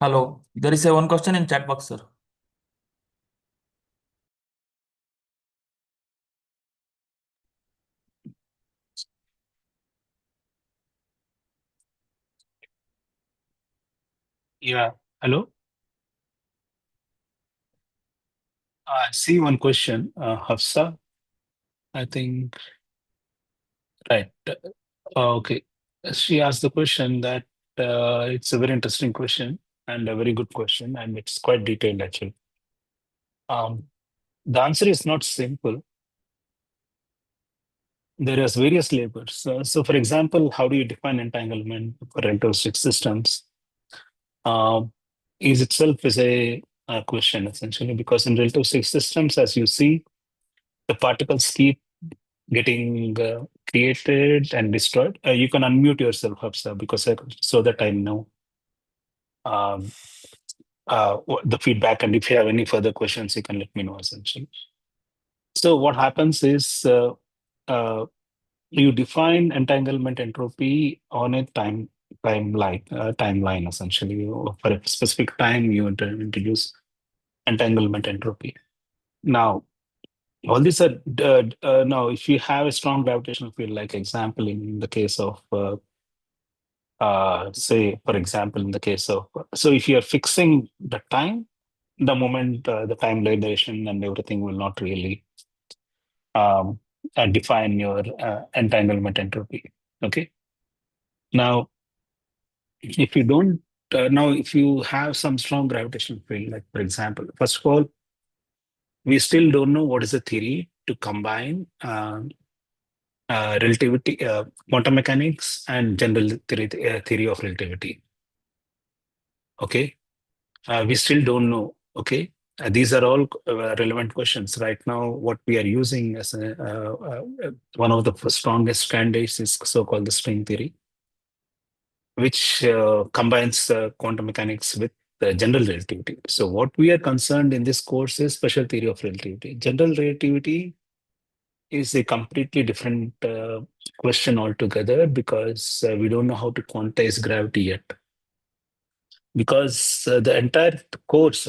Hello, there is a one question in chat box, sir. Yeah. Hello. I see one question. Hafsa, I think, right. Okay. She asked the question that it's a very interesting question and a very good question, and it's quite detailed actually. Um, the answer is not simple. There is various labels. So, for example, how do you define entanglement for relativistic systems? Um, is itself is a question essentially because in relativistic systems, as you see, the particles keep getting created and destroyed. You can unmute yourself, Hafsa, because so that I know um, the feedback. And if you have any further questions, you can let me know essentially. So what happens is uh, you define entanglement entropy on a timeline essentially. For a specific time, you introduce entanglement entropy. Now, all these are now. If you have a strong gravitational field, like example in the case of say, for example, in the case of, so if you're fixing the time, the moment the time dilation and everything will not really um, define your entanglement entropy. Okay. Now, if you don't, now if you have some strong gravitational field, like for example, first of all, we still don't know what is the theory to combine relativity, quantum mechanics, and general theory of relativity. Okay. We still don't know. Okay. These are all relevant questions. Right now, what we are using as one of the strongest candidates is so-called the string theory, which combines quantum mechanics with general relativity. So what we are concerned in this course is special theory of relativity. General relativity is a completely different question altogether because we don't know how to quantize gravity yet. Because the entire course,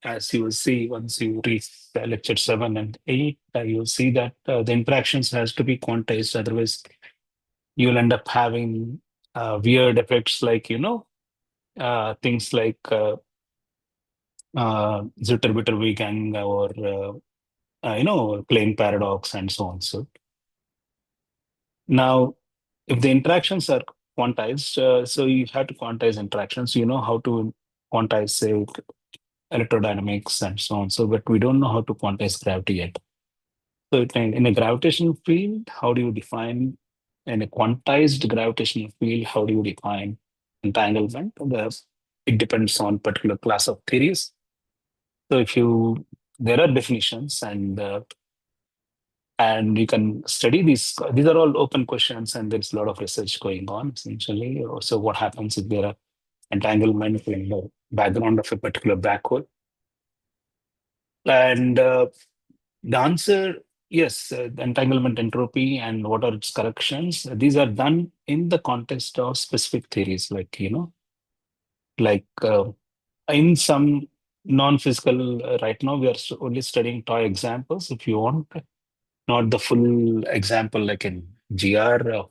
as you will see once you reach lecture 7 and 8, you'll see that the interactions has to be quantized. Otherwise, you'll end up having weird effects like, things like Zitter-Bitter-Wegang or, plane paradox and so on. So now, if the interactions are quantized, so you have to quantize interactions, you know how to quantize, say, electrodynamics and so on. So, but we don't know how to quantize gravity yet. So, in a gravitational field, how do you define in a quantized gravitational field? How do you define entanglement? It depends on particular class of theories. So, if you there are definitions and you can study these. These are all open questions, and there's a lot of research going on essentially. So, what happens if there are entanglement in the background of a particular black hole? And the answer, yes, the entanglement entropy and what are its corrections. These are done in the context of specific theories, like, like in some non-physical, right now we are only studying toy examples, if you want, not the full example like in GR of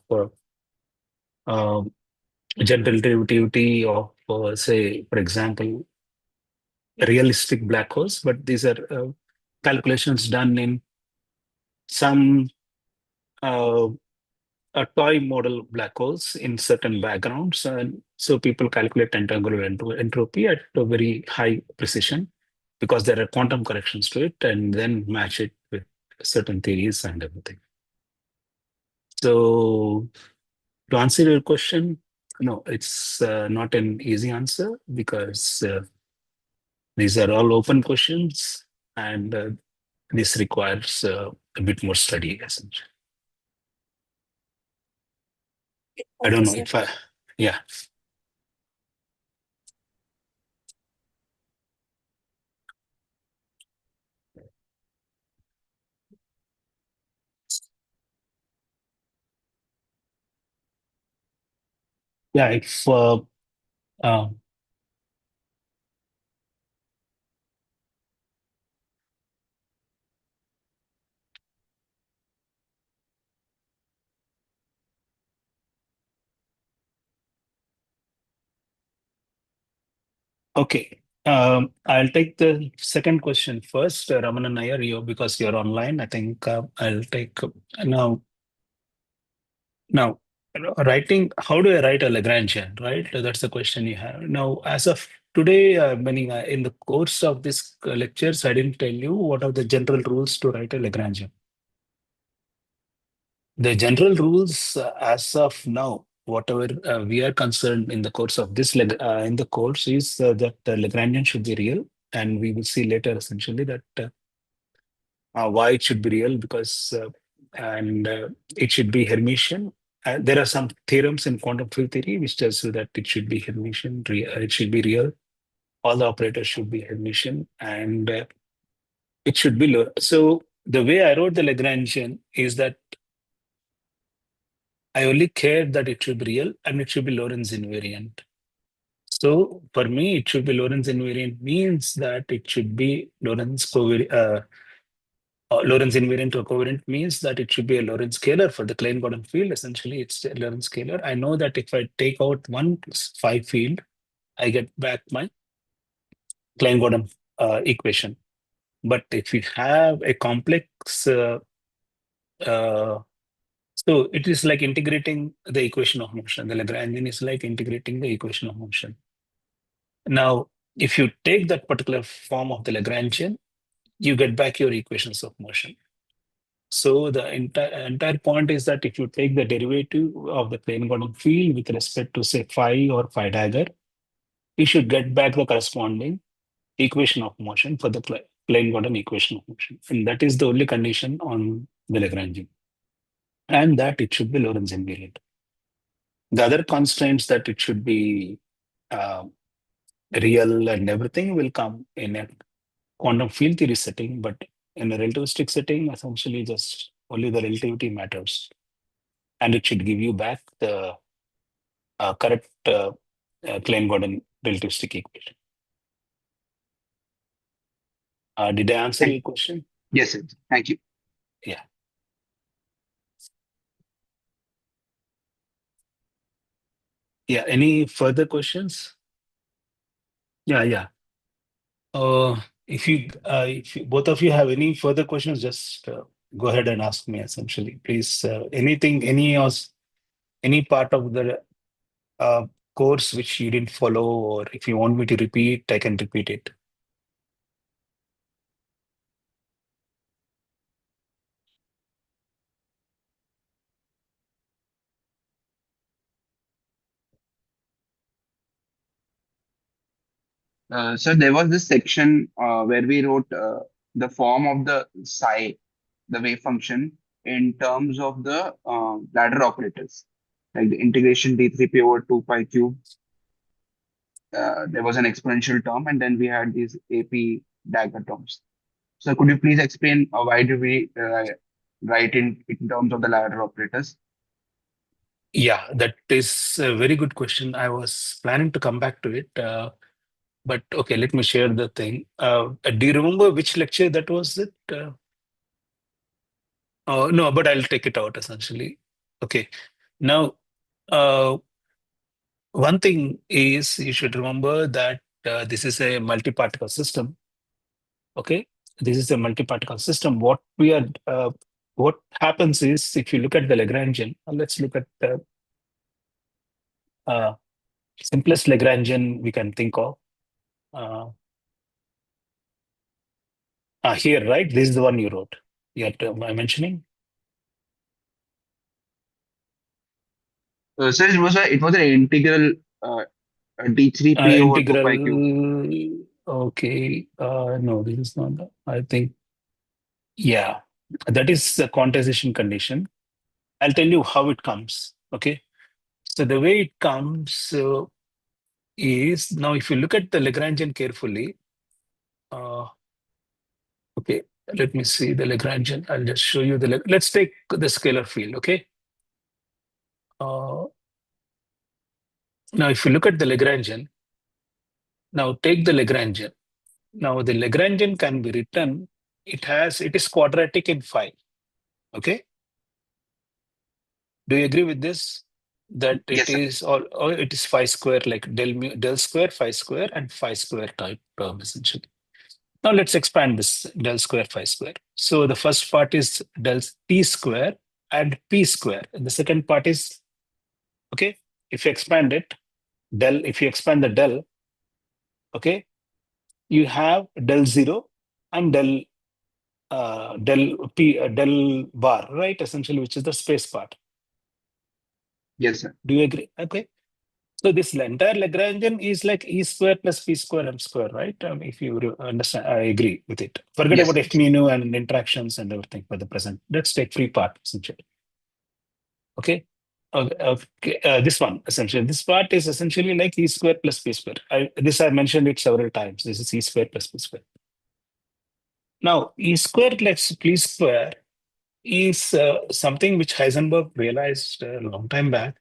uh, general relativity of, say, for example, realistic black holes, but these are calculations done in some uh, toy model black holes in certain backgrounds. And so people calculate entanglement entropy at a very high precision because there are quantum corrections to it and then match it with certain theories and everything. So to answer your question, no, it's not an easy answer because these are all open questions and this requires a bit more study, essentially. I Okay, don't know sir. if I, yeah. Yeah, if uh, Okay. I'll take the second question first, Ramanan Nair, because you're online. I think I'll take now. Now, writing. How do I write a Lagrangian? Right. That's the question you have. Now, as of today, meaning in the course of this lectures, I didn't tell you what are the general rules to write a Lagrangian. The general rules, as of now, whatever we are concerned in the course of this in the course is that the Lagrangian should be real, and we will see later essentially that why it should be real because and it should be Hermitian. There are some theorems in quantum field theory which tells you that it should be Hermitian, it should be real. All the operators should be Hermitian, and it should be low. So the way I wrote the Lagrangian is that I only care that it should be real and it should be Lorentz invariant. So for me, it should be Lorentz invariant means that it should be Lorentz invariant or covariant means that it should be a Lorentz scalar for the Klein-Gordon field. Essentially, it's a Lorentz scalar. I know that if I take out one phi field, I get back my Klein-Gordon equation. But if you have a complex, uh, so it is like integrating the equation of motion. The Lagrangian is like integrating the equation of motion. Now, if you take that particular form of the Lagrangian, you get back your equations of motion. So the entire point is that if you take the derivative of the plane Gordon field with respect to say phi or phi dagger, you should get back the corresponding equation of motion for the plane Gordon equation of motion. And that is the only condition on the Lagrangian. And that it should be Lorentz invariant. The other constraints that it should be uh, real and everything will come in a quantum field theory setting, but in a relativistic setting, essentially just only the relativity matters. And it should give you back the correct Klein-Gordon relativistic equation. Did I answer Thank your question? Yes, sir. Thank you. Yeah. Yeah. Any further questions? Yeah. If you, both of you have any further questions, just go ahead and ask me. Essentially, please. Any part of the course which you didn't follow, or if you want me to repeat, I can repeat it. So there was this section where we wrote the form of the psi, the wave function, in terms of the ladder operators, like the integration d3p over 2 pi cube. There was an exponential term, and then we had these AP dagger terms. So could you please explain why do we write in terms of the ladder operators? Yeah, that is a very good question. I was planning to come back to it, but okay, let me share the thing. Do you remember which lecture that was it? Oh, no, but I'll take it out essentially. Okay. Now, uh, one thing is you should remember that this is a multi-particle system. Okay, this is a multi-particle system. What happens is if you look at the Lagrangian, let's look at the uh, simplest Lagrangian we can think of. Here, right? This is the one you wrote. You're mentioning? So it was an integral d3p over 2 pi cube. Integral. Okay. No, this is not. I think, yeah, that is the quantization condition. I'll tell you how it comes. Okay. So the way it comes is now if you look at the Lagrangian carefully, okay, let me see the Lagrangian. I'll just show you let's take the scalar field. Okay. Now, if you look at the Lagrangian, now take the Lagrangian. Now, the Lagrangian can be written, it is quadratic in phi. Okay. Do you agree with this? that it Yes, sir. is or it is phi square, like del square, phi square, and phi square type term essentially. Now let's expand this del square, phi square. So the first part is del t square and p square. And the second part is, okay, if you expand it, if you expand the del, okay, you have del 0 and del bar, right? Essentially, which is the space part. Yes, sir. Do you agree? Okay. So this entire Lagrangian is like e square plus p square m square, right? If you understand, I agree with it. Forget Yes, about sir. f mu and interactions and everything for the present. Let's take free part essentially. Okay. Okay. This one essentially. This part is essentially like e square plus p square. I mentioned it several times. This is e square plus p square. Now e square plus p square is something which Heisenberg realized a long time back.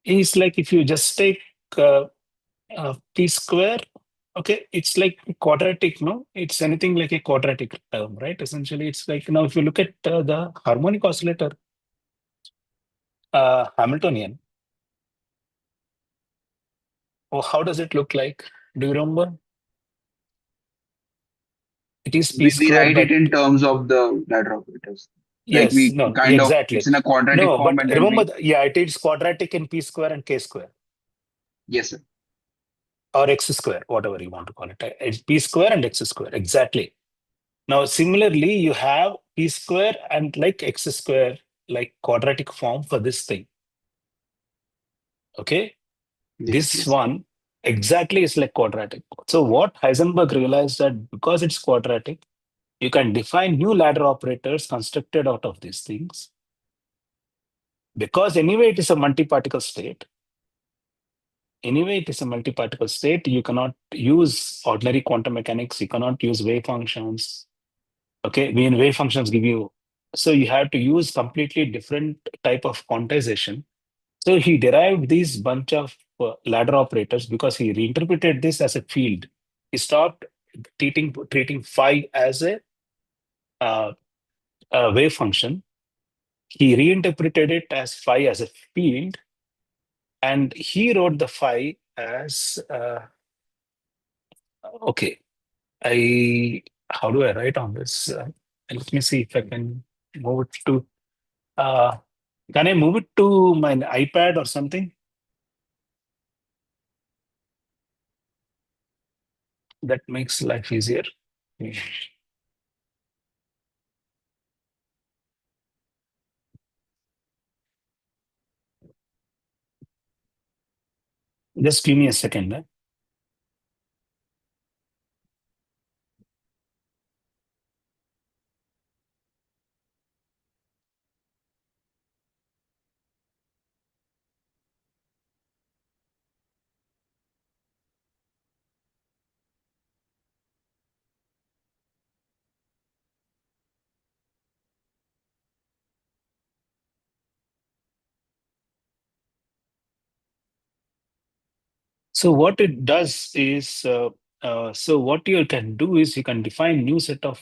Is like if you just take p square, okay, it's like quadratic, no? It's anything like a quadratic term, right? Essentially, it's like now if you look at the harmonic oscillator Hamiltonian, oh, how does it look like? Do you remember? It is p We square, write it but in terms of the ladder operators. Like yes, we no, kind of, exactly. it's in a quadratic No, form but and then remember, we, yeah, it is quadratic in p square and k square yes, sir. or x square, whatever you want to call it. It's p square and x square, exactly. Now, similarly, you have p square and like x square, like quadratic form for this thing. Okay, this Yes. one exactly is like quadratic. So what Heisenberg realized that because it's quadratic, you can define new ladder operators constructed out of these things. Because anyway, it is a multi-particle state. Anyway, it is a multi-particle state. You cannot use ordinary quantum mechanics. You cannot use wave functions. Okay, when wave functions give you, so you have to use completely different type of quantization. So he derived these bunch of ladder operators because he reinterpreted this as a field. He stopped treating phi as uh, a wave function. He reinterpreted it as phi as a field, and he wrote the phi as okay. How do I write on this? Let me see if I can move it to. Can I move it to my iPad or something? That makes life easier. Just give me a second. So what it does is, so what you can do is you can define new set of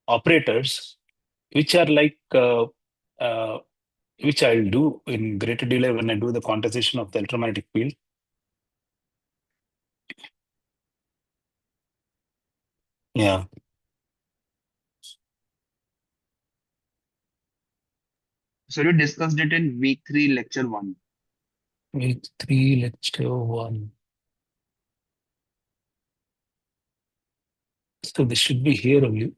operators, which are like, uh, which I'll do in greater detail when I do the quantization of the electromagnetic field. Yeah. So we discussed it in week 3, lecture 1. Week 3, lecture 1. So this should be here only.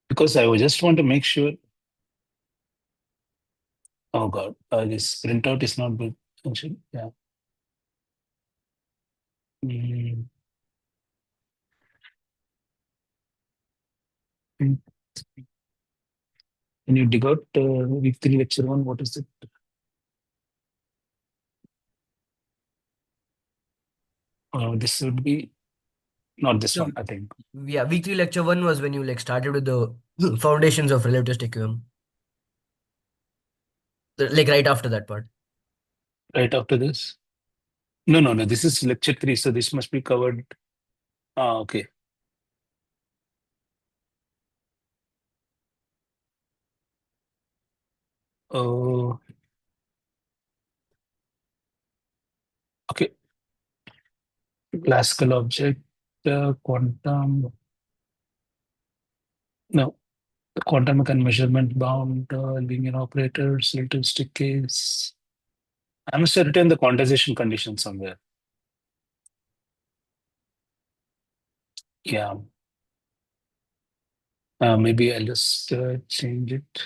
Because I just want to make sure. Oh God, this printout is not good. Yeah. Mm. Mm. Can you dig out week 3, lecture 1? What is it? This would be not this So, one, I think. yeah, weekly lecture 1 was when you like started with the foundations of relativistic QM. Like right after that part. Right after this. No. This is lecture 3, so this must be covered. Okay. Oh, okay. Classical object, quantum. No, quantum mechanical measurement bound, linear operators, relativistic case. I must have written the quantization condition somewhere. Yeah. Maybe I'll just change it.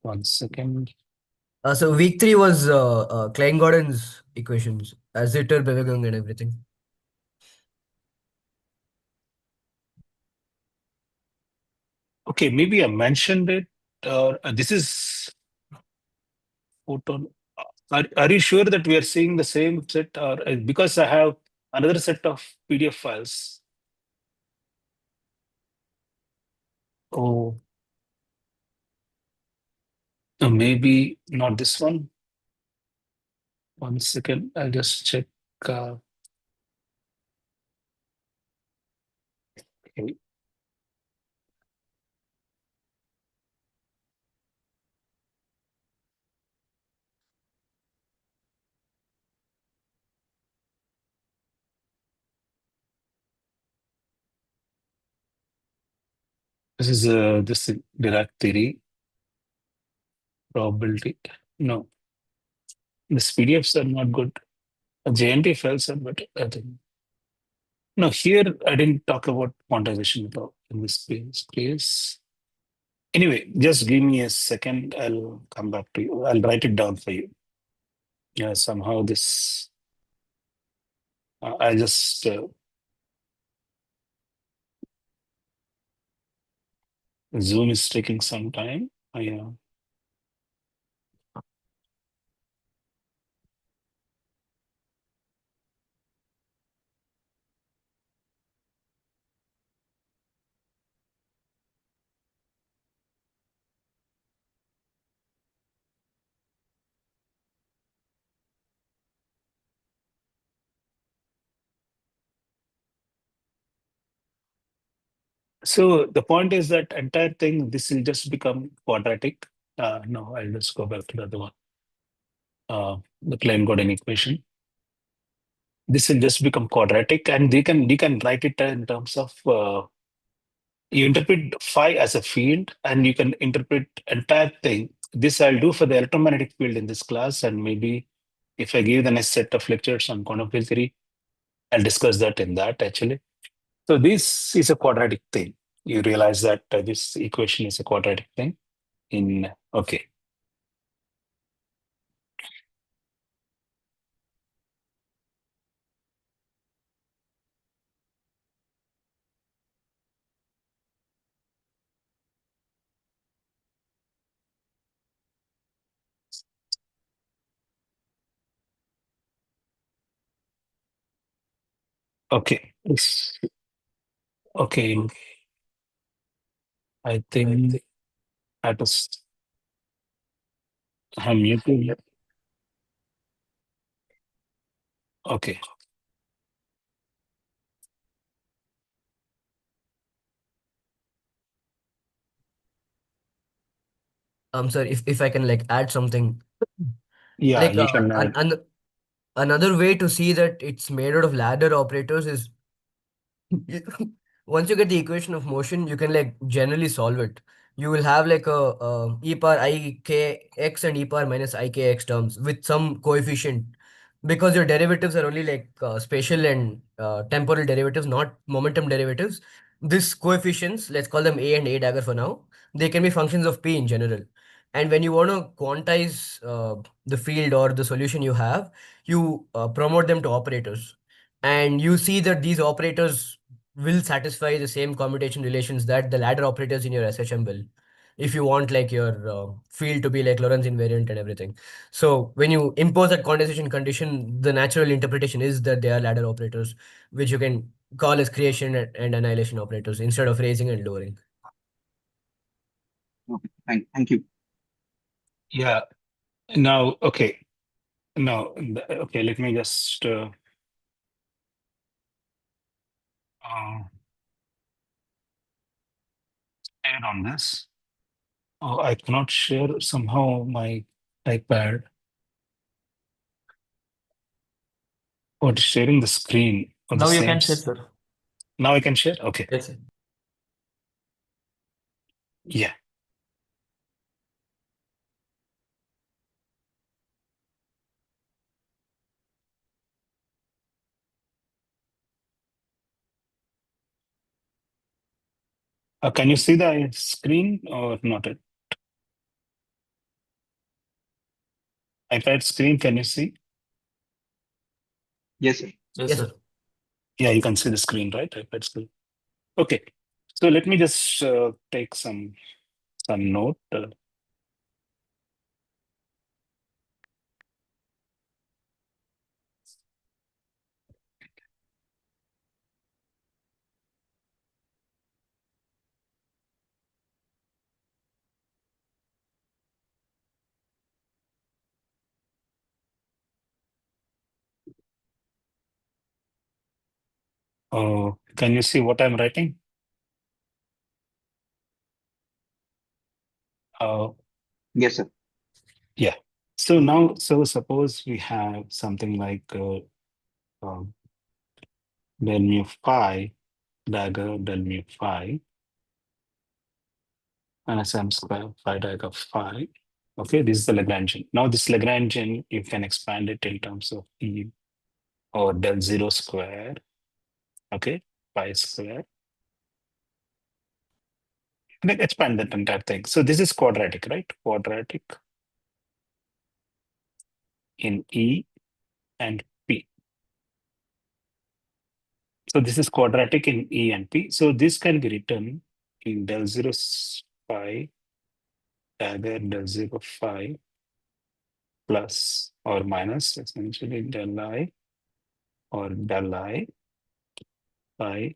1 second. So week 3 was Klein-Gordon's equations, Zitter, Bewegung, and everything. Okay, maybe I mentioned it. This is photon. Are you sure that we are seeing the same set, or because I have another set of PDF files? Oh, maybe not this one. 1 second, I'll just check. Uh, okay. This is this Dirac theory, probability. No, these PDFs are not good. JNT files are better, I think. No, here I didn't talk about quantization about in this place. Anyway, just give me a second. I'll come back to you. I'll write it down for you. Yeah, somehow this. I just Zoom is taking some time. Yeah. So the point is that entire thing, this will just become quadratic. No, I'll just go back to the other one. The Klein-Gordon equation. This will just become quadratic, and we can write it in terms of you interpret phi as a field, and you can interpret entire thing. This I'll do for the electromagnetic field in this class, and maybe if I give the next set of lectures on quantum field theory, I'll discuss that in that actually. So this is a quadratic thing. You realize that this equation is a quadratic thing. Okay. Okay. Okay. I think that is I'm muted. Okay. I'm sorry if I can like add something. Yeah, Like you can add. another way to see that it's made out of ladder operators is once you get the equation of motion, you can like generally solve it. You will have like a e power I k x and e power minus I k x terms with some coefficient, because your derivatives are only like spatial and temporal derivatives, not momentum derivatives. These coefficients, let's call them a and a dagger for now, they can be functions of p in general. And when you want to quantize the field or the solution you have, you promote them to operators, and you see that these operators will satisfy the same commutation relations that the ladder operators in your SHM will, if you want like your field to be like Lorentz invariant and everything. So when you impose that quantization condition, the natural interpretation is that they are ladder operators, which you can call as creation and annihilation operators instead of raising and lowering. Okay, thank you. Yeah. Now, okay. No, okay, let me just share on this. Oh, I cannot share somehow my iPad. What sharing the screen on the Now you same. can share, sir. Now I can share? Okay. Yes, sir. Yeah. Can you see the screen or not? iPad screen, can you see? Yes, sir. Yes, Yes, sir. sir. Yeah, you can see the screen, right? iPad screen. Okay. So let me just take some note. Can you see what I'm writing? Yes, sir. Yeah. So now, so suppose we have something like del mu phi, dagger del mu phi, and a sum square phi dagger phi. Okay, this is the Lagrangian. Now this Lagrangian, you can expand it in terms of E or del zero square. Okay, pi square. Then expand that entire thing. So this is quadratic, right? Quadratic in E and P. So this is quadratic in E and P. So this can be written in del zero phi dagger del zero phi plus or minus essentially del I or del I phi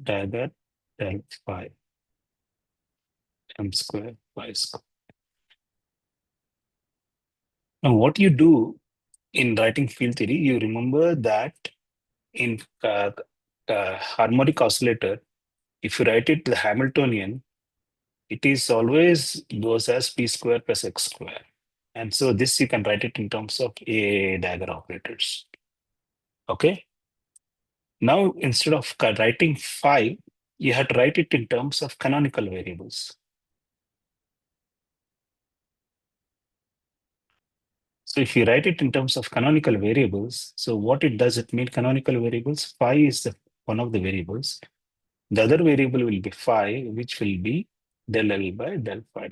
dagger del phi m square phi square. Now what you do in writing field theory, you remember that in harmonic oscillator, if you write it the Hamiltonian, it is always goes as p square plus x square. And so this you can write it in terms of a dagger operators. Okay. Now instead of writing phi, you have to write it in terms of canonical variables. So if you write it in terms of canonical variables, so what it does, it mean canonical variables, phi is one of the variables. The other variable will be phi, which will be del L by del phi.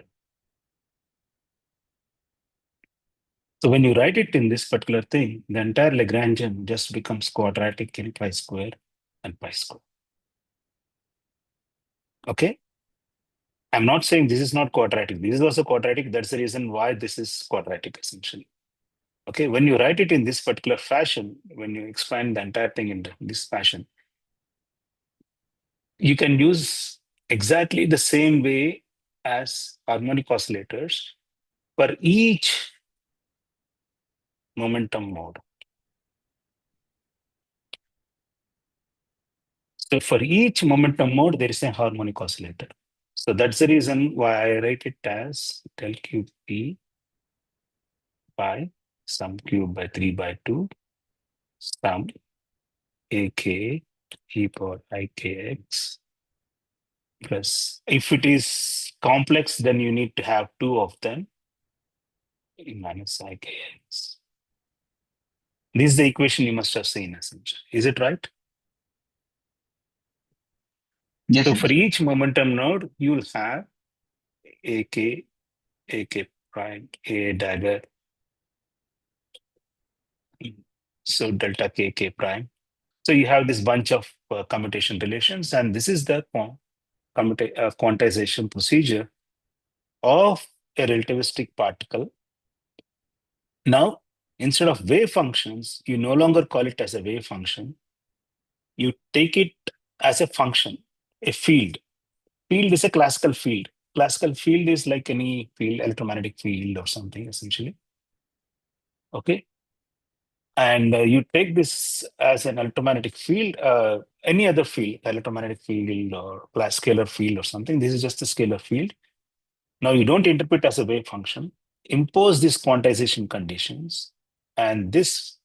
So when you write it in this particular thing, the entire Lagrangian just becomes quadratic in pi square and pi square. Okay. I'm not saying this is not quadratic. This is also quadratic. That's the reason why this is quadratic essentially. Okay. When you write it in this particular fashion, when you expand the entire thing in this fashion, you can use exactly the same way as harmonic oscillators for each momentum mode. So for each momentum mode, there is a harmonic oscillator. So that's the reason why I write it as del cube P by sum cube by 3 by 2 sum ak e power ikx plus, if it is complex, then you need to have two of them minus ikx. This is the equation you must have seen essentially. Is it right? Yes, So sir. for each momentum node, you will have ak prime, a dagger. So delta k prime. So you have this bunch of commutation relations, and this is the quantization procedure of a relativistic particle. Now, instead of wave functions, you no longer call it as a wave function. You take it as a function, a field. Field is a classical field. Classical field is like any field, electromagnetic field or something, essentially. Okay. And you take this as an electromagnetic field, any other field, electromagnetic field or scalar field or something. This is just a scalar field. Now you don't interpret as a wave function. Impose these quantization conditions, and this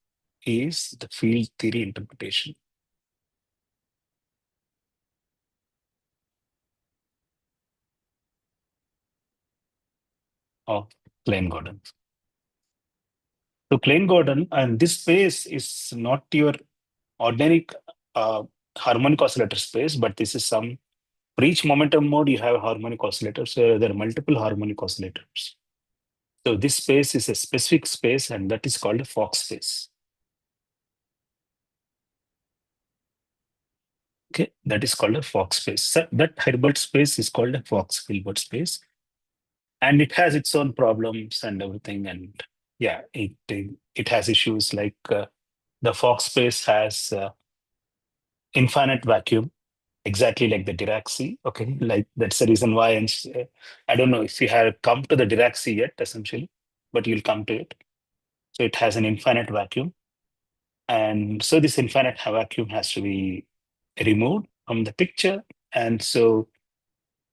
is the field theory interpretation of Klein-Gordon. So Klein-Gordon, and this space is not your ordinary harmonic oscillator space, but this is some, for each momentum mode, you have a harmonic oscillator. So there are multiple harmonic oscillators. So this space is a specific space, and that is called a Fock space. Okay, that is called a Fock space. So that Hilbert space is called a Fox-Hilbert space, and it has its own problems and everything. And yeah, it has issues like the Fock space has infinite vacuum, exactly like the Dirac sea. Okay, like that's the reason why. And I don't know if you have come to the Dirac sea yet, essentially, but you'll come to it. So it has an infinite vacuum, and so this infinite vacuum has to be removed from the picture, and so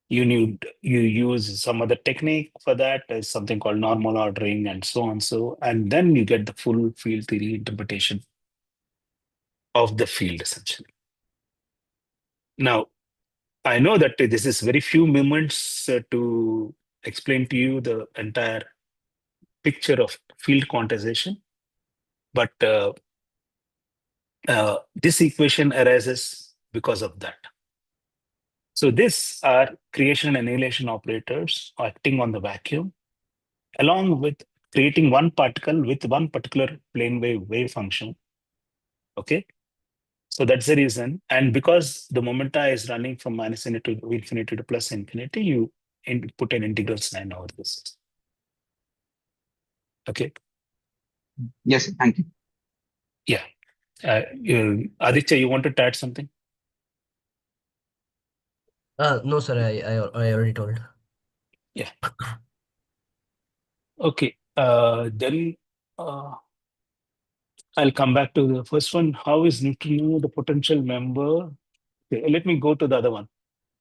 you use some other technique for that. There's something called normal ordering and so on. So, and then you get the full field theory interpretation of the field, essentially. Now, I know that this is very few moments to explain to you the entire picture of field quantization, but this equation arises because of that. So these are creation and annihilation operators acting on the vacuum, along with creating one particle with one particular plane wave function. Okay, so that's the reason. And because the momenta is running from minus infinity to plus infinity, you put an integral sign over this. Okay. Yes, thank you. Yeah. Aditya, you wanted to add something? No, sir. I already told. Yeah. Okay. Then I'll come back to the first one. How is neutrino the potential member? Okay, let me go to the other one.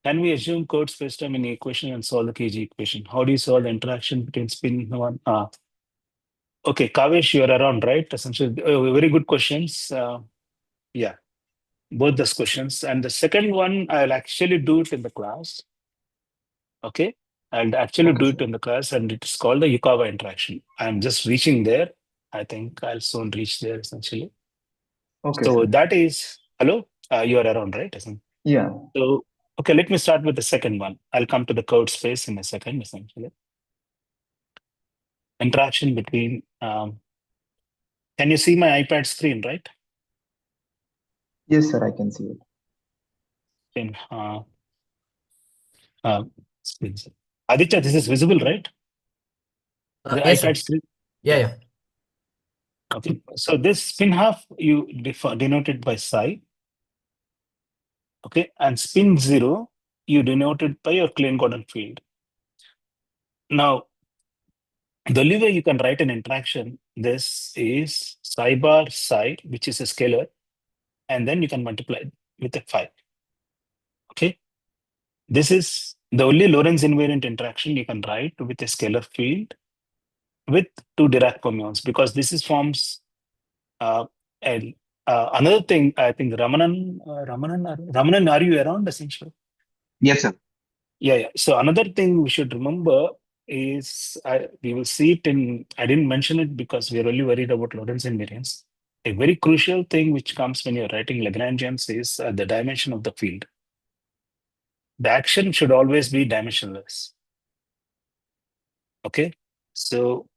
Can we assume code spacetime in the equation and solve the KG equation? How do you solve the interaction between spin one? Okay, Kavesh, you're around, right? Essentially, very good questions. Yeah, both those questions. And the second one, I'll actually do it in the class. Okay, I'll actually Okay, do it sir. in the class, and it is called the Yukawa interaction. I'm just reaching there. I think I'll soon reach there, essentially. Okay, So sir. that is, hello, you are around, right? Yeah. So, okay, let me start with the second one. I'll come to the code space in a second, essentially. Interaction between, can you see my iPad screen, right? Yes, sir, I can see it. In, screens. Aditya, this is visible, right? The Yes, sir. iPad screen? Yeah, yeah. Okay, so this spin half you denoted by psi. Okay, and spin zero you denoted by your Klein-Gordon field. Now, the only way you can write an interaction, this is psi bar psi, which is a scalar, and then you can multiply it with a phi. Okay, this is the only Lorentz invariant interaction you can write with a scalar field with two Dirac fermions, because this is forms and another thing. I think Ramanan, are you around essentially? Yes, sir. Yeah. So another thing we should remember is we will see it in. I didn't mention it because we are only worried about Lorentz invariance. A very crucial thing which comes when you're writing Lagrangians is the dimension of the field. The action should always be dimensionless. Okay, so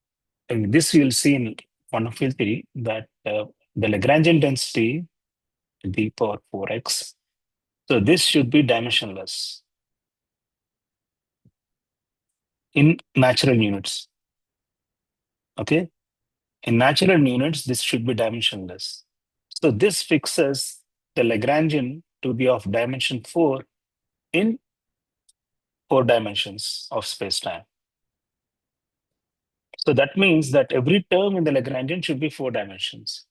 in this you'll see in quantum field theory that the Lagrangian density d power 4x. So this should be dimensionless in natural units. Okay, in natural units this should be dimensionless. So this fixes the Lagrangian to be of dimension 4 in 4 dimensions of space-time. So that means that every term in the Lagrangian should be 4 dimensions.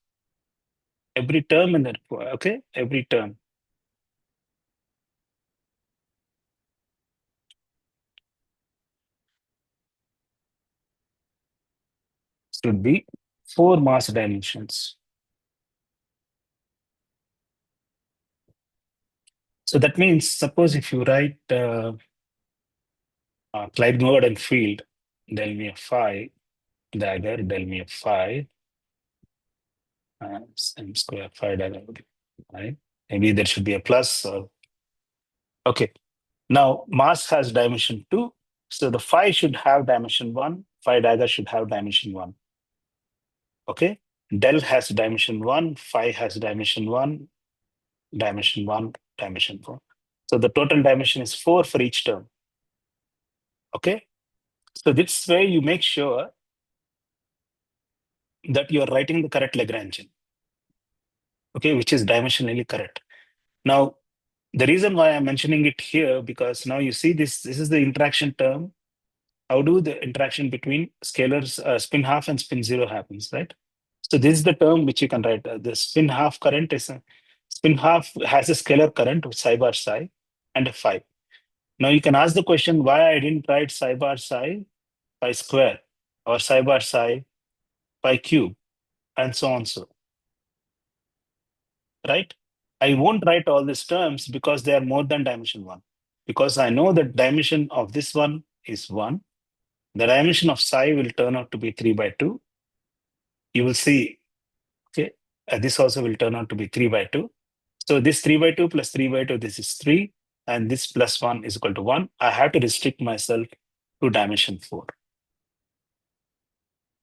Every term in that, okay? Every term. Should be 4 mass dimensions. So that means, suppose if you write Clyde Gordon field, del mu of phi, dagger, del mu of phi, m square phi dagger, right? Maybe there should be a plus or, okay. Now mass has dimension 2, so the phi should have dimension 1, phi dagger should have dimension 1. Okay, del has dimension 1, phi has dimension 1, dimension 1, dimension 4. So the total dimension is 4 for each term. Okay, so this way you make sure that you are writing the correct Lagrangian, okay, which is dimensionally correct. Now, the reason why I'm mentioning it here, because now you see this is the interaction term. How do the interaction between scalars, spin half and spin zero happens, right? So this is the term which you can write. The spin half current is spin half has a scalar current of psi bar psi and a phi. Now you can ask the question why I didn't write psi bar psi pi square or psi bar psi pi cube and so on so, right? I won't write all these terms because they are more than dimension 1. Because I know that dimension of this one is 1. The dimension of psi will turn out to be 3 by 2. You will see, okay, this also will turn out to be 3 by 2. So this 3 by 2 plus 3 by 2, this is 3. And this plus 1 is equal to 1. I have to restrict myself to dimension 4.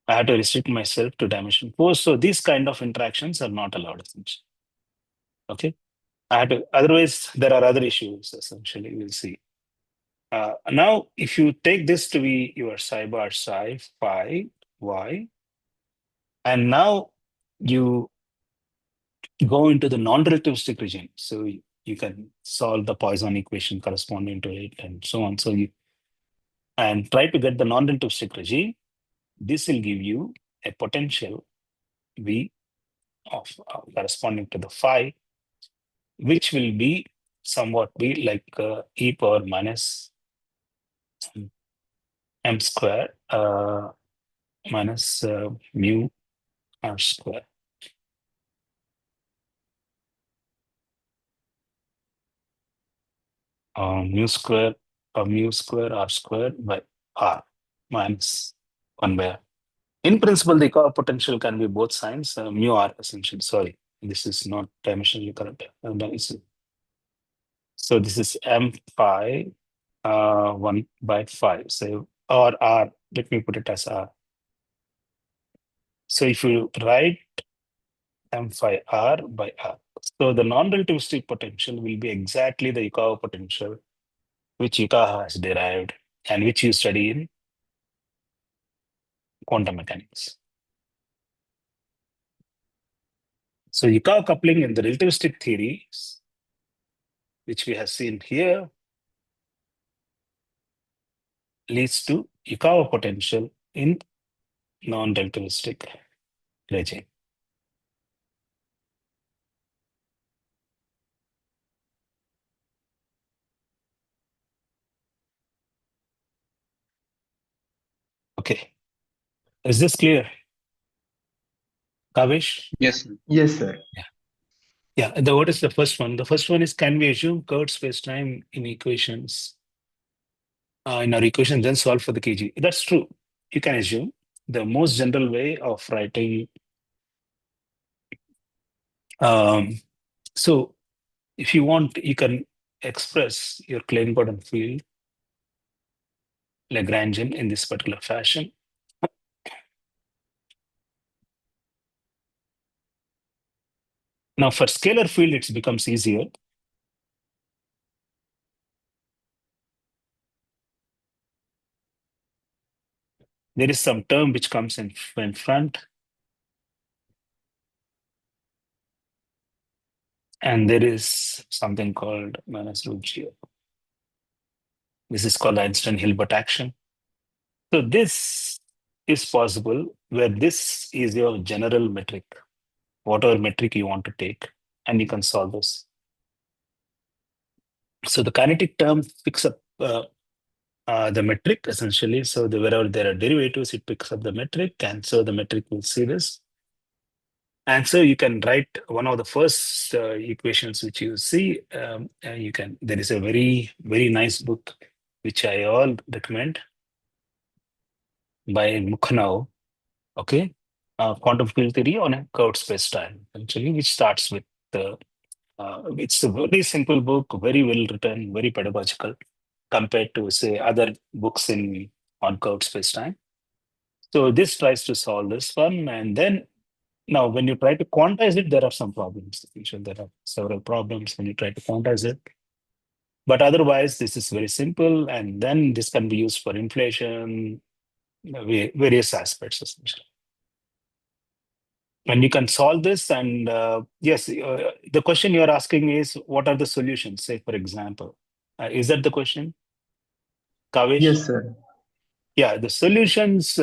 I have to restrict myself to dimension 4. So these kind of interactions are not allowed, essentially. Okay. I had to, otherwise, there are other issues, essentially, we'll see. Now, if you take this to be your psi bar psi phi y, and now you go into the non-relativistic regime, so you can solve the Poisson equation corresponding to it and so on. So you and try to get the non-relativistic regime. This will give you a potential V of corresponding to the phi, which will be somewhat be like e power minus m square minus mu r square. Mu square r square by r minus 1 by r. In principle, the potential can be both signs, mu r essentially. Sorry, this is not dimensionally correct. So this is m phi 1 by 5. So or r, let me put it as r. So if you write m phi r by r, so the non-relativistic potential will be exactly the Yukawa potential which Yukawa has derived and which you study in quantum mechanics. So Yukawa coupling in the relativistic theories, which we have seen here, leads to Yukawa potential in non-relativistic regime. Okay. Is this clear? Kavish? Yes, sir. Yes, sir. Yeah. What is the first one? The first one is, can we assume curved spacetime in equations? In our equation, then solve for the KG. That's true. You can assume. The most general way of writing. So if you want, you can express your Klein-Gordon field Lagrangian in this particular fashion. Now for scalar field, it becomes easier. There is some term which comes in front. And there is something called minus root G. This is called Einstein-Hilbert action. So this is possible where this is your general metric. whatever metric you want to take, and you can solve this. So the kinetic term picks up the metric essentially. So wherever there are derivatives, it picks up the metric, and so the metric will see this. And so you can write one of the first equations which you see. There is a very, very nice book which I all recommend by Mukhanov, okay? Quantum field theory on a curved space-time, actually, which starts with it's a very simple book, very well written, very pedagogical compared to, say, other books on curved space-time. So this tries to solve this one, and then now when you try to quantize it, there are some problems. There are several problems when you try to quantize it. But otherwise, this is very simple, and then this can be used for inflation, various aspects essentially. And you can solve this, and yes, the question you're asking is, what are the solutions? Say, for example, is that the question, Kavish? Yes, sir. Yeah, the solutions.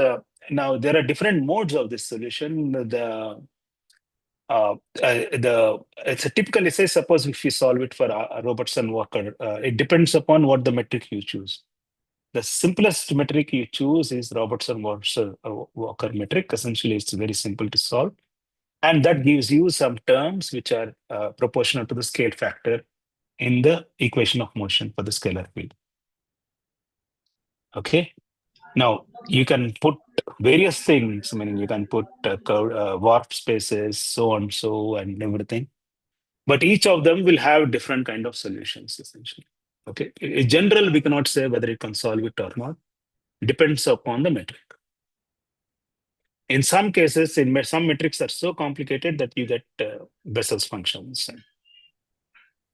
Now there are different modes of this solution. It's a typically, say, suppose if you solve it for a Robertson Walker, it depends upon what the metric you choose. The simplest metric you choose is Robertson Walker metric. Essentially, it's very simple to solve. And that gives you some terms which are proportional to the scale factor in the equation of motion for the scalar field. Okay. Now, you can put various things, meaning you can put warp spaces, so on, so, and everything. But each of them will have different kind of solutions, essentially. Okay. In general, we cannot say whether it can solve it or not. Depends upon the metric. In some cases, some metrics are so complicated that you get Bessel's functions and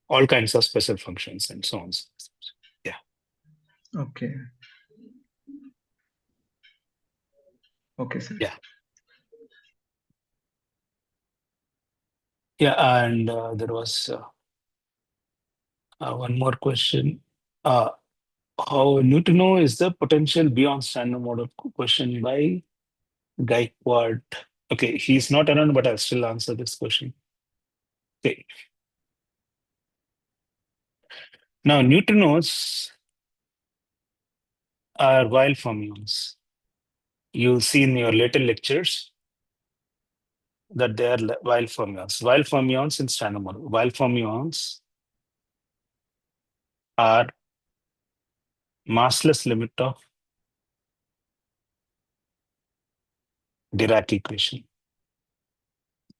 all kinds of special functions and so on. Yeah. Okay. Okay, sir. Yeah. Yeah, and there was one more question. How neutrino is the potential beyond standard model? Question by Gaikwad. Okay, he's not around, but I'll still answer this question. Okay. Now, neutrinos are Weil fermions. You'll see in your later lectures that they are Weil fermions. Weil fermions in standard model. Weil fermions are massless limit of Dirac equation.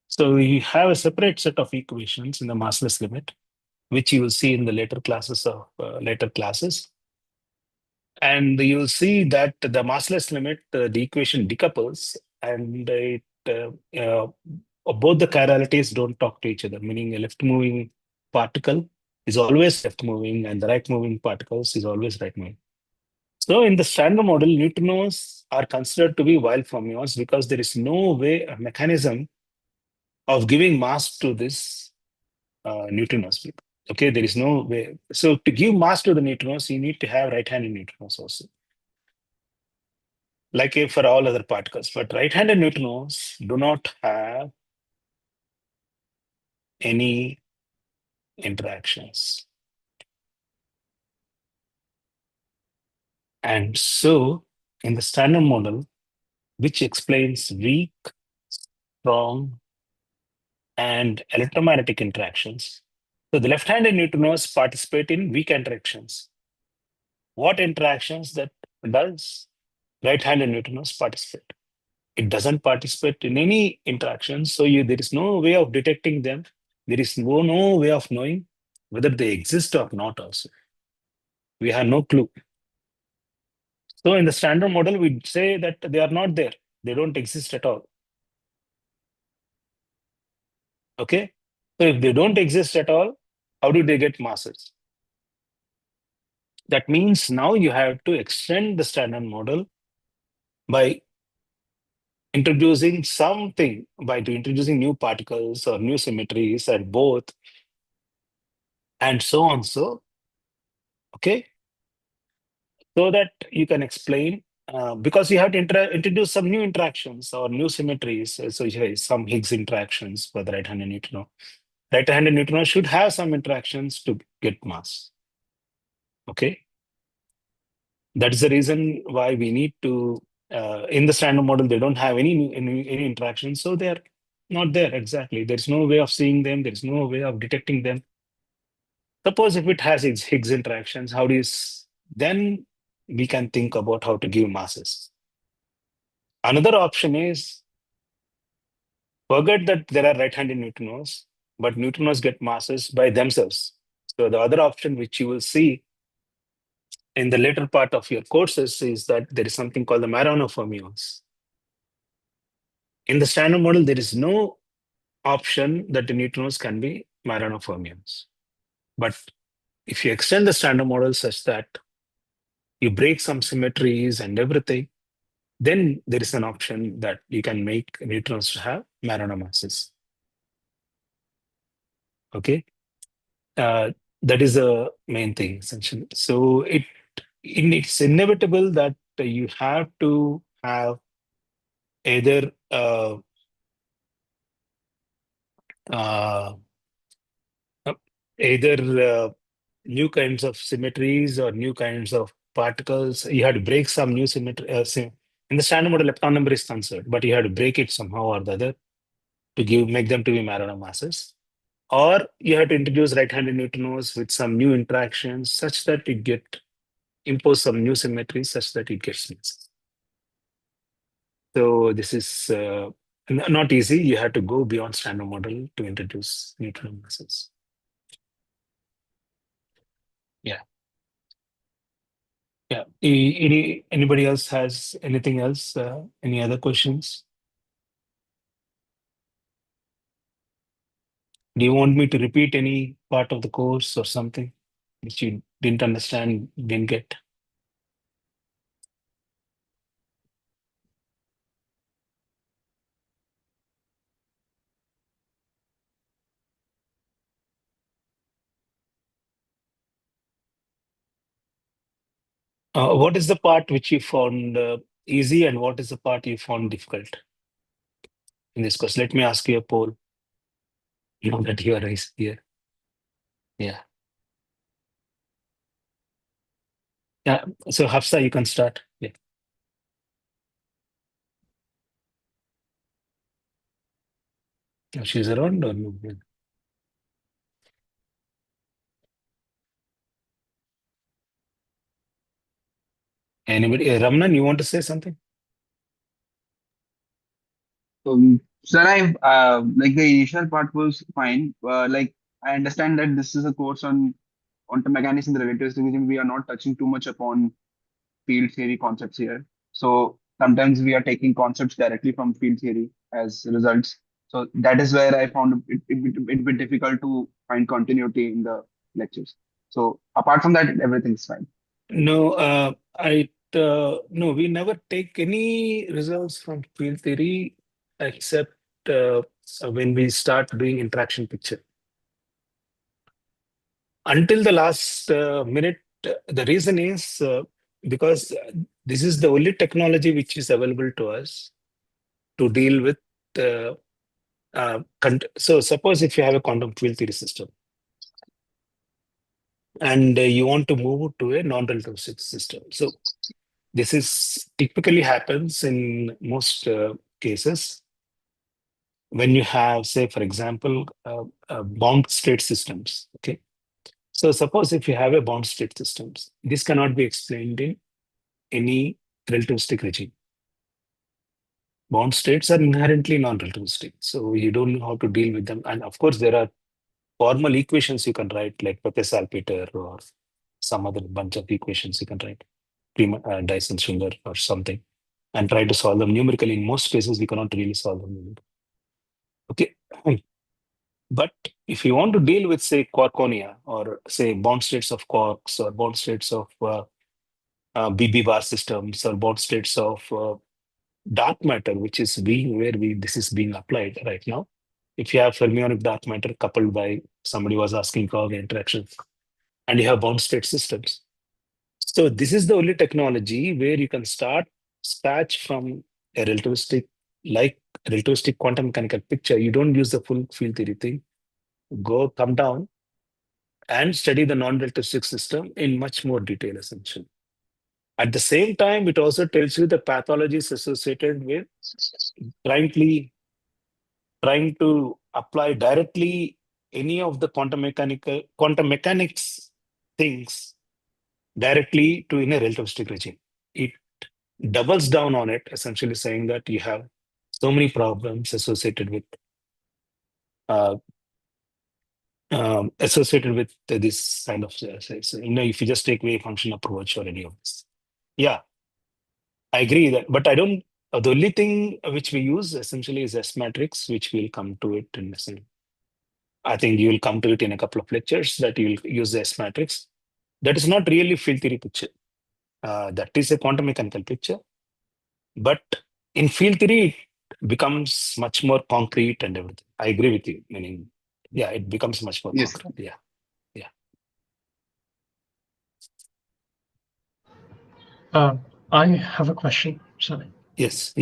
So we have a separate set of equations in the massless limit, which you will see in the later classes. And you will see that the massless limit, the equation decouples, and both the chiralities don't talk to each other, meaning a left-moving particle is always left-moving, and the right-moving particles is always right-moving. So in the standard model, neutrinos are considered to be Weil fermions because there is no way, a mechanism of giving mass to this neutrinos. Okay, there is no way. So to give mass to the neutrinos, you need to have right-handed neutrinos also, like for all other particles. But right-handed neutrinos do not have any interactions. And so in the standard model, which explains weak, strong, and electromagnetic interactions, so the left-handed neutrinos participate in weak interactions. What interactions that does right-handed neutrinos participate? It doesn't participate in any interactions, so there is no way of detecting them. There is no way of knowing whether they exist or not also. We have no clue. So in the standard model, we say that they are not there. They don't exist at all. Okay? So if they don't exist at all, how do they get masses? That means now you have to extend the standard model by introducing something, by introducing new particles or new symmetries at both, and so on. So, okay? So that you can explain because you have to introduce some new interactions or new symmetries. So you have some Higgs interactions for the right-handed neutrino. Right-handed neutrino should have some interactions to get mass. Okay. That is the reason why we need to, in the standard model, they don't have any interactions. So they're not there exactly. There's no way of seeing them. There's no way of detecting them. Suppose if it has Higgs interactions, how do you, then we can think about how to give masses. Another option is forget that there are right-handed neutrinos, but neutrinos get masses by themselves. So the other option which you will see in the later part of your courses is that there is something called the Marano fermions. In the standard model, there is no option that the neutrinos can be Marano fermions. But if you extend the standard model such that you break some symmetries and everything, then there is an option that you can make neutrons to have Marano masses. Okay. That is the main thing, essentially. So it's inevitable that you have to have either uh, new kinds of symmetries or new kinds of particles. You had to break some new symmetry. In the standard model, lepton number is conserved, but you had to break it somehow or the other to make them to be Marano masses. Or you have to introduce right-handed neutrinos with some new interactions such that you impose some new symmetries such that it gets mixed. So this is not easy. You have to go beyond standard model to introduce neutrino masses. Yeah. Yeah. Anybody else has anything else? Any other questions? Do you want me to repeat any part of the course or something which you didn't understand, didn't get? What is the part which you found easy and what is the part you found difficult in this course? Let me ask you a poll. Now that you are here. Yeah. Yeah. So Hafsa, you can start. Yeah. She's around or no? Anybody? Ramnan, you want to say something? Sir, like the initial part was fine. Like I understand that this is a course on quantum mechanics and the relativistic regime. We are not touching too much upon field theory concepts here. So sometimes we are taking concepts directly from field theory as results. So that is where I found it bit difficult to find continuity in the lectures. So apart from that, everything's fine. No, no, we never take any results from field theory except when we start doing interaction picture. Until the last minute, the reason is because this is the only technology which is available to us to deal with. So suppose if you have a quantum field theory system and you want to move to a non-relativistic system. So this is typically happens in most cases when you have, say, for example, bound state systems. Okay. So suppose if you have a bound state systems, this cannot be explained in any relativistic regime. Bound states are inherently non-relativistic. So you don't know how to deal with them. And of course, there are formal equations you can write like Pepe-Salpeter or some other bunch of equations you can write, Dyson-Schiller or something, and try to solve them numerically. In most cases, we cannot really solve them numerically. Okay. But if you want to deal with, say, quarkonia or say bound states of quarks or bound states of BB bar systems or bound states of dark matter, which is this is being applied right now. If you have fermionic dark matter coupled by somebody was asking for the interaction, and you have bound state systems. So this is the only technology where you can start sketch from a relativistic quantum mechanical picture, you don't use the full field theory thing. Come down and study the non-relativistic system in much more detail, essentially. At the same time, it also tells you the pathologies associated with trying to apply directly any of the quantum mechanics things directly to in a relativistic regime. It doubles down on it, essentially saying that you have so many problems associated with this kind of if you just take wave function approach or any of this. Yeah, I agree that, but I don't. The only thing which we use essentially is S matrix, which we'll come to it in a second. I think you will come to it in a couple of lectures that you will use the S matrix. That is not really field theory picture. That is a quantum mechanical picture, but in field theory it becomes much more concrete and everything. I agree with you. Meaning, yeah, it becomes much more Yes. concrete. Yeah. I have a question. Sorry. Yes.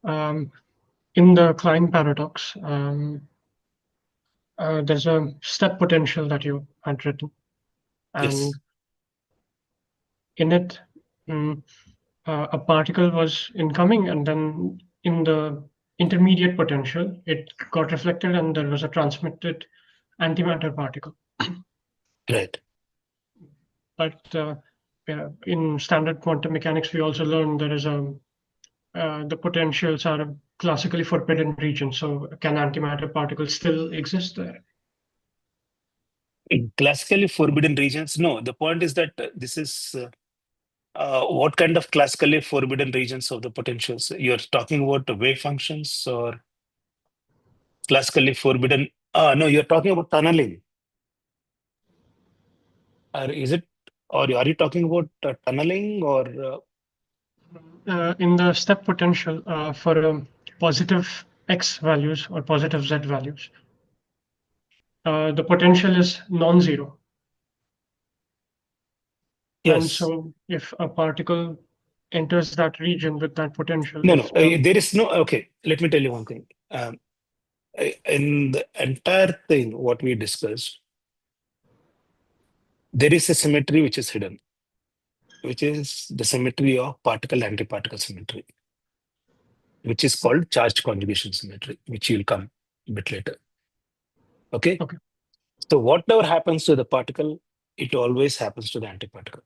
In the Klein paradox, there's a step potential that you had written, and Yes. in it, a particle was incoming, and then in the intermediate potential, it got reflected, and there was a transmitted antimatter particle. Right. But in standard quantum mechanics, we also learned there is the potentials are a classically forbidden region. So can antimatter particles still exist there? In classically forbidden regions, no. The point is that this is what kind of classically forbidden regions of the potentials? You're talking about the wave functions or classically forbidden? No, you're talking about tunneling. Or is it? Or are you talking about tunneling or? In the step potential for positive x values or positive z values, the potential is non-zero. And Yes. so if a particle enters that region with that potential, No. if the, There is no. Okay, let me tell you one thing. In the entire thing, what we discussed, there is a symmetry which is hidden, which is the symmetry of particle-antiparticle symmetry, which is called charge conjugation symmetry, which you'll come a bit later. Okay? Okay. So whatever happens to the particle, it always happens to the antiparticle.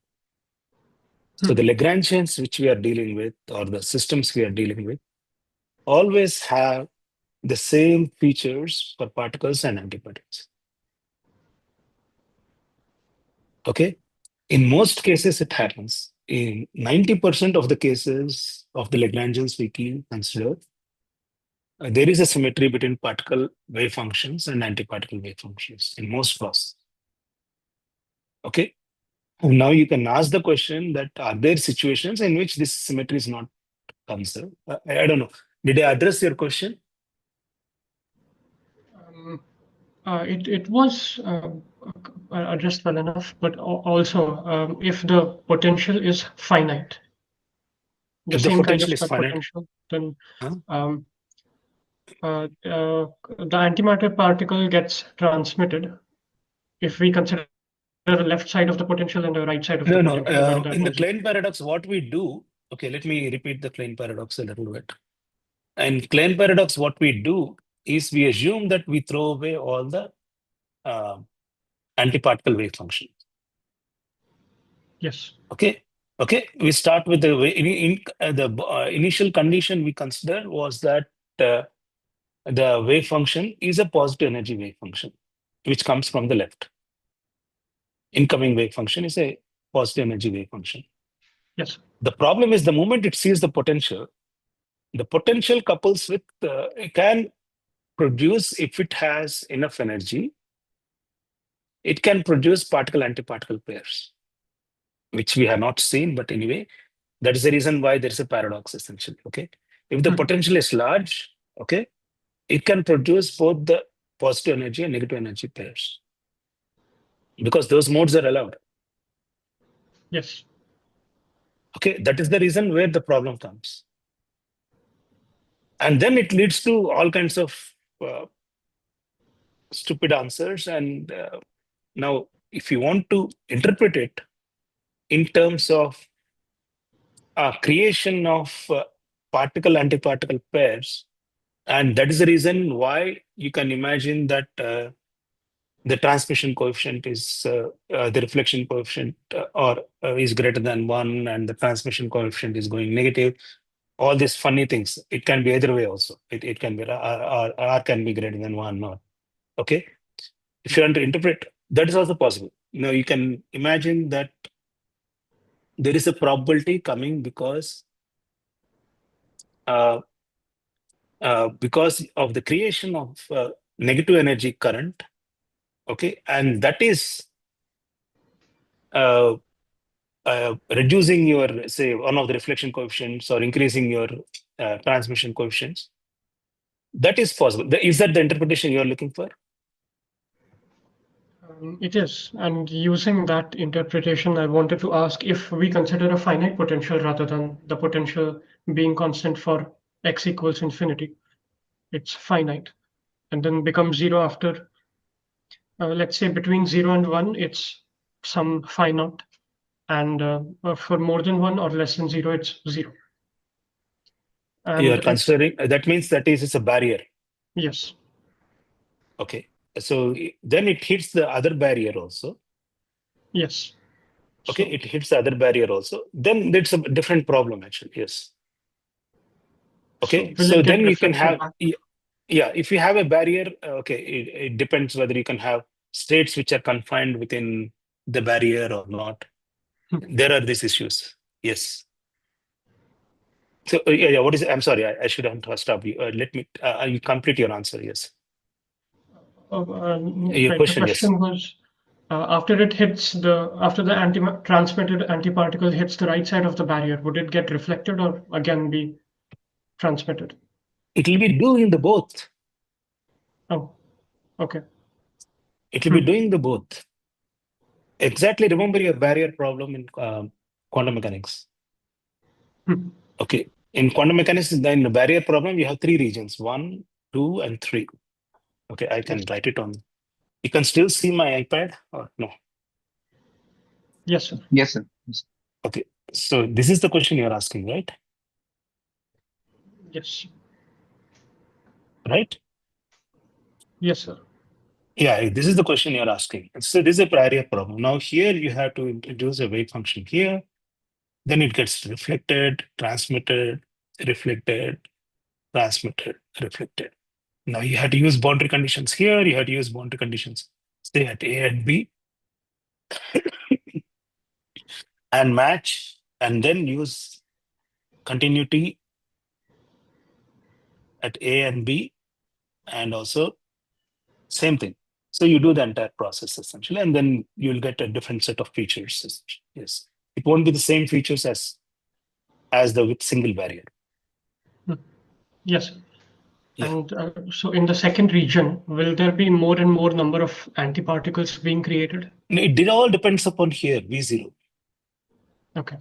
So the Lagrangians which we are dealing with, or the systems we are dealing with, always have the same features for particles and antiparticles. Okay? In most cases, it happens. In 90% of the cases of the Lagrangians we can consider, there is a symmetry between particle wave functions and antiparticle wave functions in most cases. Okay? Now you can ask the question that are there situations in which this symmetry is not considered? I don't know. Did I address your question? it was addressed well enough, but also if the potential is finite, the If the same kind of potential is step finite, potential, then huh? The antimatter particle gets transmitted if we consider the left side of the potential and the right side of the No. potential when that In the was Klein paradox, what we do, okay, let me repeat the Klein paradox a little bit. In Klein paradox, what we do is we assume that we throw away all the antiparticle wave functions. yes. Okay. We start with the initial condition we consider was that the wave function is a positive energy wave function, which comes from the left. Incoming wave function is a positive energy wave function. Yes. The problem is the moment it sees the potential couples with, it can produce, if it has enough energy, it can produce particle-antiparticle pairs, which we have not seen, but anyway, that is the reason why there is a paradox essentially, okay? If the potential is large, okay, it can produce both the positive energy and negative energy pairs because those modes are allowed. Yes. Okay, that is the reason where the problem comes. And then it leads to all kinds of stupid answers. And now, if you want to interpret it in terms of creation of particle-antiparticle pairs, and that is the reason why you can imagine that the transmission coefficient is the reflection coefficient or is greater than 1, and the transmission coefficient is going negative. All these funny things. It can be either way also. It can be R can be greater than 1 or okay. If you want to interpret, that is also possible. You can imagine that there is a probability coming because of the creation of negative energy current. Okay, and that is reducing your, say, one of the reflection coefficients or increasing your transmission coefficients. That is possible. Is that the interpretation you are looking for? It is. And using that interpretation, I wanted to ask if we consider a finite potential rather than the potential being constant for x equals infinity, it's finite, and then becomes zero after, let's say between 0 and 1, it's some phi naught. And for more than 1 or less than 0, it's 0. And You are considering, that means that is a barrier. yes. Okay. So then it hits the other barrier also. Yes. Okay, So, it hits the other barrier also. Then it's a different problem actually. Yes. Okay. will So it get then you can reflected have, back? yeah, if you have a barrier, okay, it depends whether you can have states which are confined within the barrier or not. There are these issues. Yes. So yeah, what is? I'm sorry, I should have stopped you. Let me. You complete your answer. Yes. Your Right. The question. Yes. question was after the transmitted antiparticle hits the right side of the barrier, would it get reflected or again be transmitted? It will be doing the both. Oh, okay. It will be doing the both. Exactly. Remember your barrier problem in quantum mechanics. Okay. In quantum mechanics, then the barrier problem, you have 3 regions: 1, 2, and 3. Okay, I can write it on. You can still see my iPad or no? Yes, sir. Yes, sir. Yes. Okay. So this is the question you're asking, right? Yes. Right? Yes, sir. Yeah, this is the question you're asking. So this is a barrier problem. Now here you have to introduce a wave function here. Then it gets reflected, transmitted, reflected, transmitted, reflected. Now you have to use boundary conditions here. You have to use boundary conditions, say at A and B, and match, and then use continuity at A and B, and also same thing. So you do the entire process essentially, and then you'll get a different set of features. Yes, it won't be the same features as the with single barrier. Yes, sir. Yeah. And so in the second region, will there be more and more number of antiparticles being created? It all depends upon here, V0. Okay.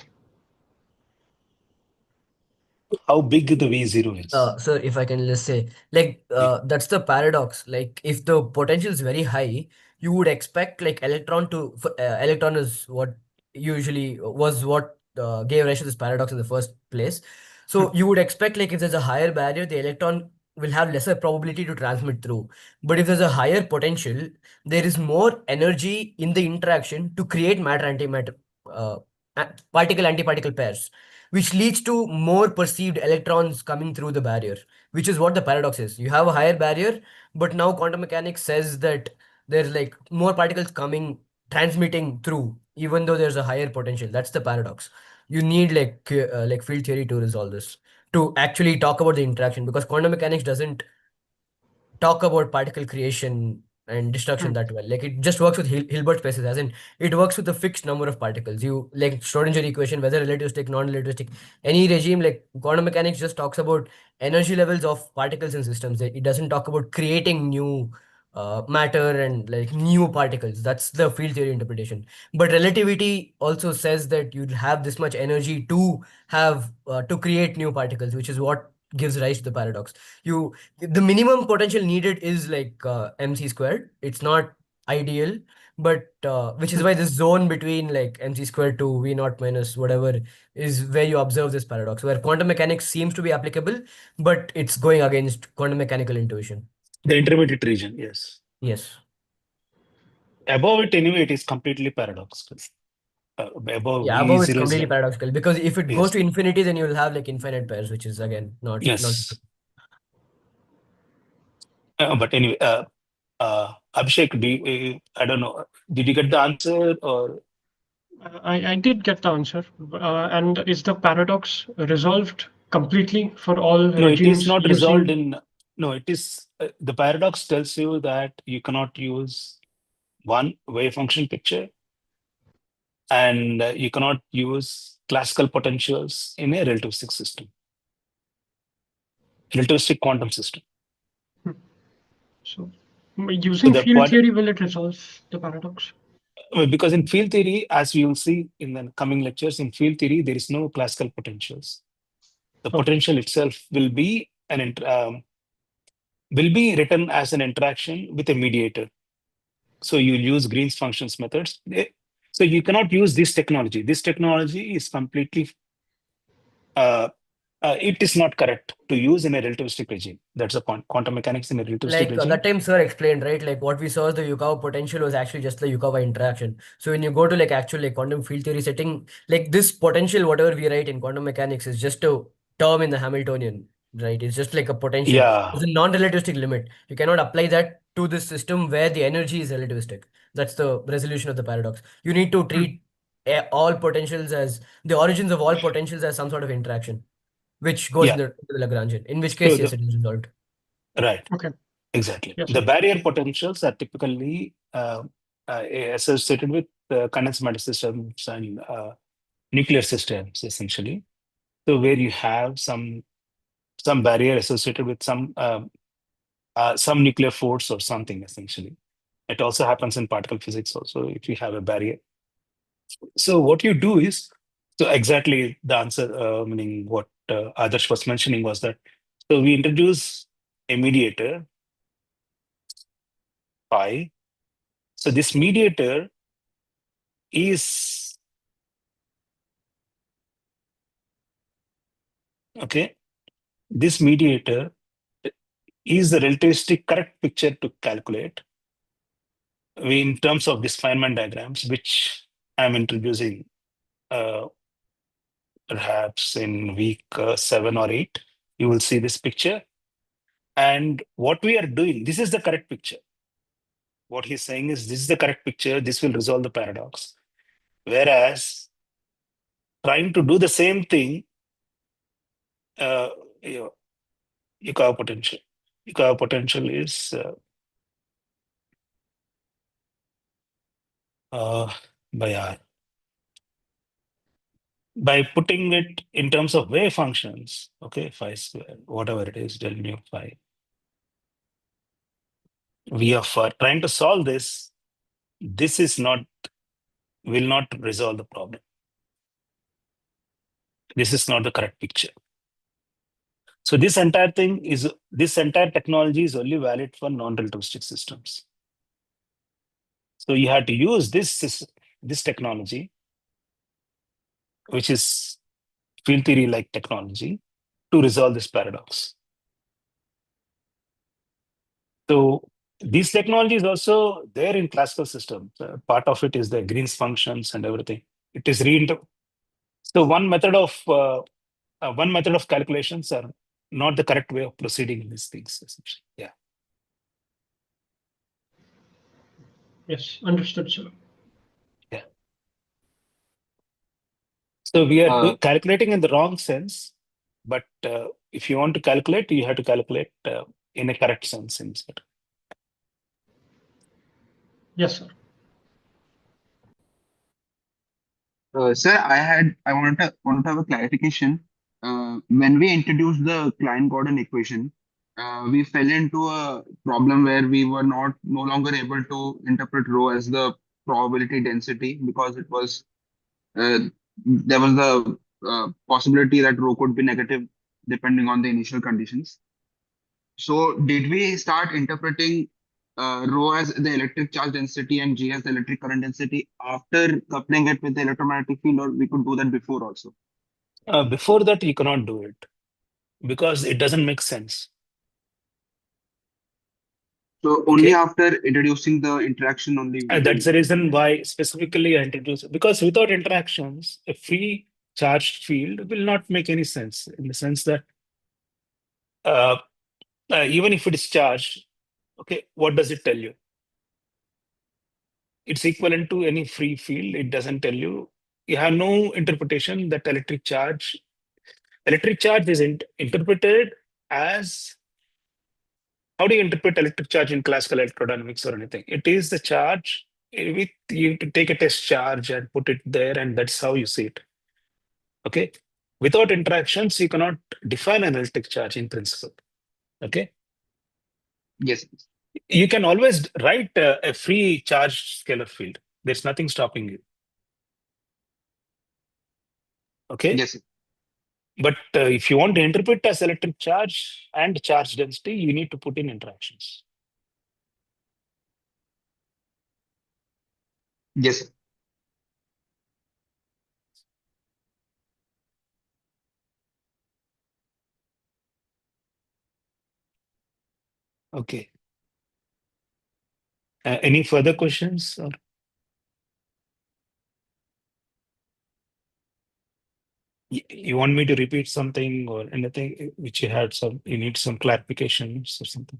How big the V0 is. Sir, if I can just say, like, that's the paradox. Like, if the potential is very high, you would expect like electron is what usually was what gave rise to this paradox in the first place. So you would expect like if there's a higher barrier, the electron will have lesser probability to transmit through. But if there's a higher potential, there is more energy in the interaction to create matter-antimatter particle-antiparticle pairs, which leads to more perceived electrons coming through the barrier, which is what the paradox is. You have a higher barrier, but now quantum mechanics says that there's like more particles coming, transmitting through, even though there's a higher potential. That's the paradox. You need like field theory to resolve this, to actually talk about the interaction, because quantum mechanics doesn't talk about particle creation and destruction that well. Like it just works with Hilbert spaces, as in it works with a fixed number of particles. You like Schrodinger equation, whether relativistic, non-relativistic, any regime, like quantum mechanics just talks about energy levels of particles in systems. It doesn't talk about creating new matter and like new particles. That's the field theory interpretation. But relativity also says that you'd have this much energy to have to create new particles, which is what gives rise to the paradox. The minimum potential needed is like mc squared. It's not ideal, but which is why this zone between like mc squared to v naught minus whatever is where you observe this paradox, where quantum mechanics seems to be applicable, but it's going against quantum mechanical intuition. The intermediate region, yes. Yes. Above it, anyway, it is completely paradoxical. Above Yeah, above it's V0 is completely like, paradoxical because if it goes yes, to infinity, then you'll have like infinite pairs, which is again not yes. But anyway, Abhishek, I don't know, did you get the answer or? I did get the answer. And is the paradox resolved completely for all No, it is regimes not resolved using? in, no, it is, the paradox tells you that you cannot use one wave function picture and you cannot use classical potentials in a relativistic system, relativistic quantum system. So So using the field theory, will it resolve the paradox? because in field theory, as we will see in the coming lectures, in field theory, there is no classical potentials. The Okay. potential itself will be will be written as an interaction with a mediator. So you use Green's functions methods. So you cannot use this technology. This technology is completely, it is not correct to use in a relativistic regime. That's the point. Quantum mechanics in a relativistic Like regime. that time sir explained, right? Like what we saw as the Yukawa potential was actually just the Yukawa interaction. So when you go to like actual like quantum field theory setting, like this potential, whatever we write in quantum mechanics is just a term in the Hamiltonian, right? It's just like a potential. Yeah, It's a non-relativistic limit. You cannot apply that to this system where the energy is relativistic. That's the resolution of the paradox. You need to treat all potentials as the origins of all potentials as some sort of interaction, which goes yeah. into the Lagrangian. In which So case, yes, it is resolved. right, Okay. exactly. Yes, The sir. barrier potentials are typically associated with condensed matter systems and nuclear systems, essentially. So where you have some barrier associated with some nuclear force or something, essentially. It also happens in particle physics also if you have a barrier. So what you do is, so exactly the answer, meaning what Adarsh was mentioning was that, so we introduce a mediator, pi. So this mediator is, okay, this mediator is the relativistic correct picture to calculate in terms of this Feynman diagrams, which I'm introducing uh, perhaps in week 7 or 8. You will see this picture. And what we are doing, this is the correct picture. What he's saying is this is the correct picture. This will resolve the paradox. Whereas trying to do the same thing, uh, you know, Yukawa potential. Yukawa potential is by R. By putting it in terms of wave functions, okay, phi square, whatever it is, del mu phi. We are trying to solve this. This is not, will not resolve the problem. This is not the correct picture. So this entire technology is only valid for non-relativistic systems. So you have to use this technology, which is field theory like technology, to resolve this paradox. So these technologies also there in classical systems. Part of it is the Green's functions and everything. It is so one method of calculations are not the correct way of proceeding in these things. Essentially. Yeah. Yes, understood, sir. Yeah. So we are Uh, calculating in the wrong sense, but if you want to calculate, you have to calculate in a correct sense instead. Yes, sir. Sir, I want to have a clarification. When we introduced the Klein-Gordon equation, we fell into a problem where we were no longer able to interpret rho as the probability density because it was there was the possibility that rho could be negative depending on the initial conditions. So did we start interpreting rho as the electric charge density and G as the electric current density after coupling it with the electromagnetic field, or we could do that before also? Before that, you cannot do it because it doesn't make sense. So only Okay. after introducing the interaction only we And that's can. the reason why specifically I introduced, because without interactions, a free charged field will not make any sense in the sense that uh, even if it is charged, okay, what does it tell you? It's equivalent to any free field. It doesn't tell you. You have no interpretation that electric charge is interpreted as, how do you interpret electric charge in classical electrodynamics or anything? It is the charge with you to take a test charge and put it there, and that's how you see it. Okay. Without interactions, you cannot define an electric charge in principle. Okay. Yes. You can always write a free charge scalar field. There's nothing stopping you. Okay. Yes. But if you want to interpret as electric charge and charge density, you need to put in interactions. Yes. Okay. Any further questions? Or you want me to repeat something or anything which you need some clarifications or something?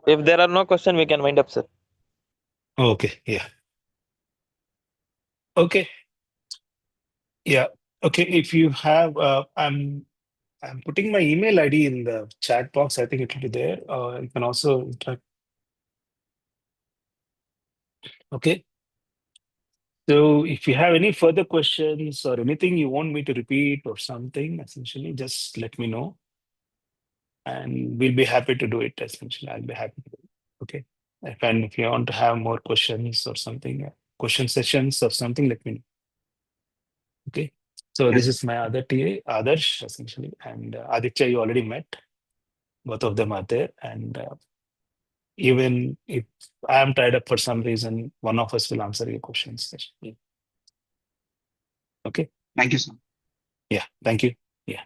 If there are no questions, we can wind up, sir. Okay. Yeah. Okay. Yeah. Okay. If you have, I'm putting my email ID in the chat box. I think it will be there. You can also interact. Okay. So if you have any further questions or anything you want me to repeat or something, essentially, just let me know. And we'll be happy to do it, essentially. I'll be happy to do it. Okay. If you want to have more questions or something, question sessions or something, let me know. Okay. So this Yes. is my other TA, Adarsh, essentially. And Aditya, you already met. Both of them are there. And even if I am tied up for some reason, one of us will answer your questions. Okay. Thank you, sir. Yeah. Thank you. Yeah.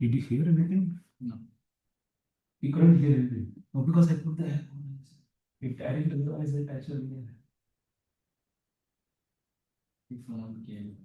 Did you hear anything? No. You couldn't hear anything. No, because I put the headphone. If I didn't realize it, actually, if came.